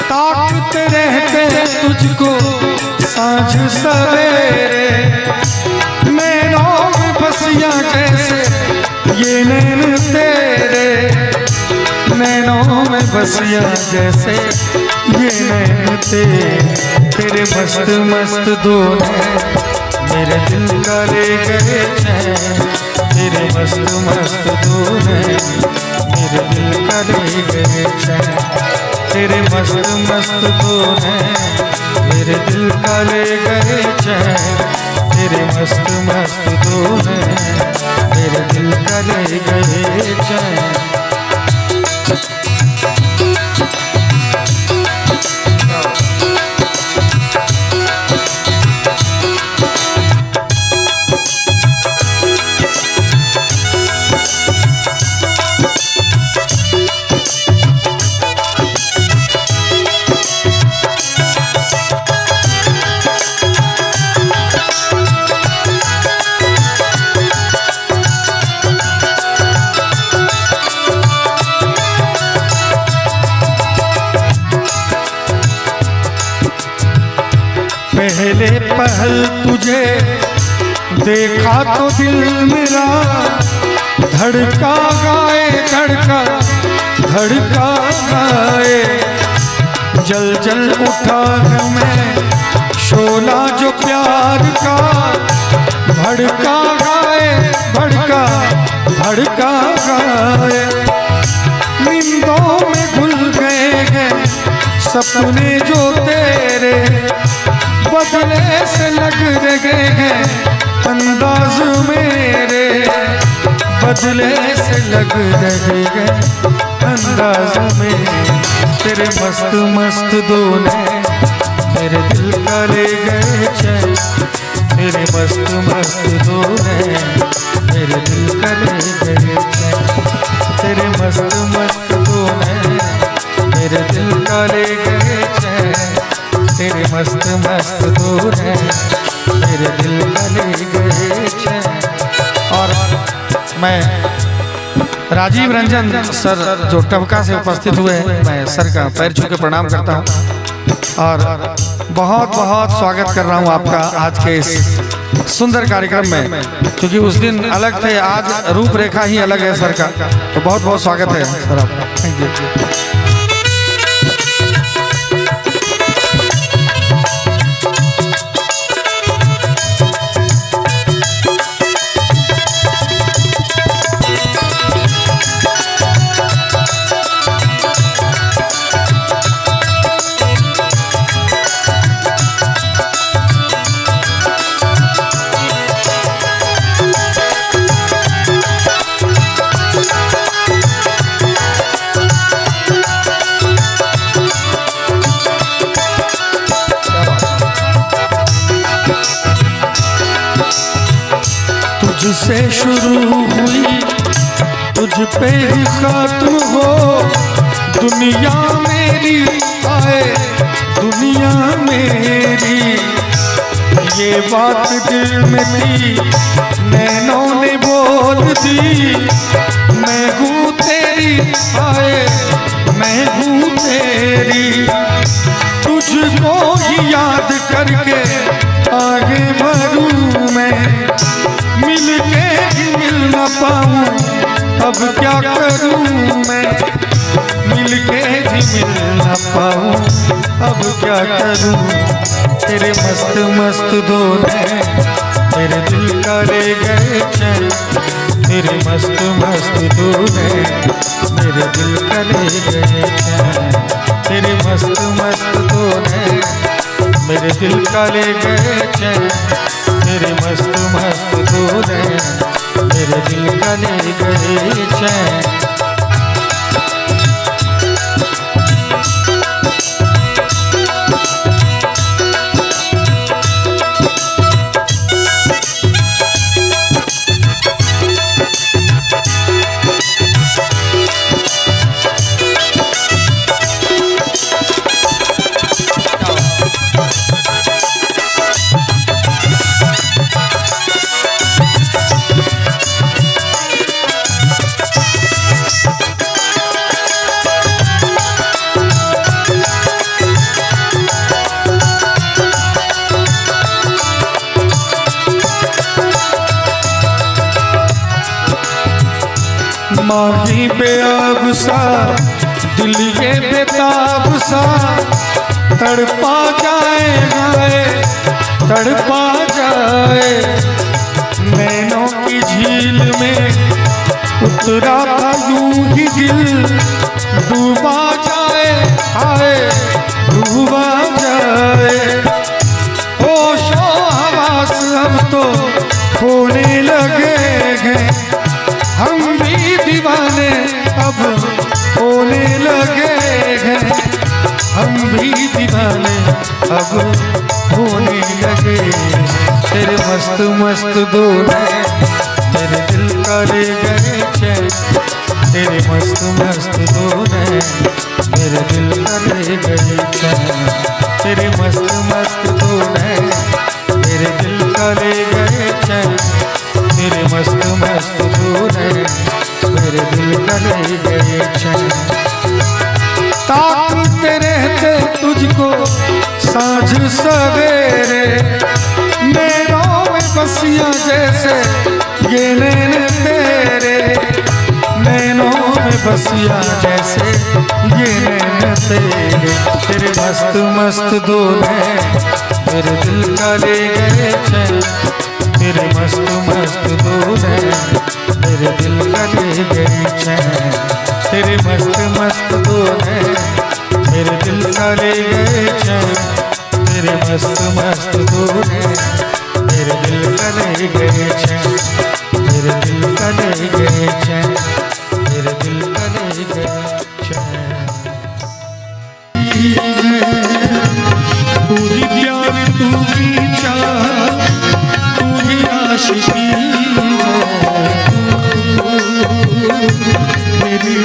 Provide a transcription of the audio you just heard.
ताकते रहते तुझको सांझ सवेरे, नैनों में बसिया जैसे ये नैन तेरे, नैनों में बसिया जैसे ये नैन तेरे मस्त मस्त दो मेरे दिल का ले गए चैन, तेरे मस्त मस्त दो मेरे दिल का ले गए चैन, तेरे मस्त मस्त दो मेरे दिल का ले गए चैन, तेरे मस्त मस्त दो मेरे दिल का ले गए चैन। पहले पहल तुझे देखा तो दिल मेरा धड़का गाए, धड़का धड़का गाए, जल जल उठा है मैं शोला जो प्यार का, भड़का गाए भड़का भड़का गाए, नींदों में घुल गए हैं सपने जो तेरे, बदले से लग रहे हैं अंदाज मेरे, बदले से लग रहे हैं अंदाज मेरे, तेरे मस्त मस्त दो मेरे दिल का ले गए चैन, तेरे मस्त मस्त दो मेरे दिल का ले गए चैन, तेरे मस्त मस्त दो मेरे दिल का ले गए चैन, तेरे मस्त मस्त दूर है मेरे दिल का ले गए चैन। और मैं राजीव रंजन सर जो टबका से उपस्थित हुए हैं, मैं सर का पैर छू के प्रणाम करता हूं और बहुत बहुत स्वागत कर रहा हूं आपका आज के इस सुंदर कार्यक्रम में, क्योंकि उस दिन अलग थे, आज रूपरेखा ही अलग है सर का, तो बहुत बहुत स्वागत है सर आपका। Thank you. तुझसे शुरू हुई तुझ पे ही खत्म हो, दुनिया मेरी आए दुनिया मेरी, ये बात दिल में थी नैनों ने बोल दी, मैं हूँ तेरी आए मैं हूँ तेरी, तुझको ही याद करके आगे बढ़ूं मैं, मिल के ही मिल न पाऊं अब क्या करूं मैं, मिल के ही मिल न पाऊं अब क्या करूं, तेरे मस्त मस्त दो मेरे दिल का ले गए चैन, तेरे मस्त मस्त दो मेरे दिल का ले गए चैन, तेरे मस्त मस्त दो मेरे दिल का ले गए चैन, तेरे मस्त मस्त दो मेरे दिल का ले गए चैन। माही बेअब सा दिल ये बेताब सा तड़पा जाए गाए तड़पा जाए। नैनों की झील में उतरा था यूं ही दिल डूबा जाए हाय डूबा जाए। होशो हवास अब तो खोने लगे हैं हम भी दीवाने अब होने लगे हैं हम भी दीवाने अब होने लगे। तेरे मस्त मस्त दूल्हे मेरे दिल का ले गए चैन। तेरे मस्त मस्त दूल्हे मेरे दिल का ले गए चैन। तेरे मस्त मस्त दूल्हे मेरे दिल का ले गए चैन। तेरे मस्त मस्त दूल्हे मेरे दिल का ले गए चैन। ताकते रहते तुझको साँझ सवेरे नैनों में बसिया जैसे ये नैन तेरे। नैनों में बसिया जैसे ये नैन तेरे। तेरे मस्त मस्त दूल्हे मेरे दिल का ले गए चैन। तेरे मस्त मस्त दूल्हे मेरे दिल का ले गए चैन। तेरे मस्त मस्त दूल्हे मेरे दिल का ले गए चैन। तेरे मस्त मस्त दूल्हे मेरे दिल का ले गए चैन। मेरे दिल का ले गए चैन। मेरे दिल का ले गए चैन। तू ही प्यार तू ही चाह तू ही आशिकी है मेरी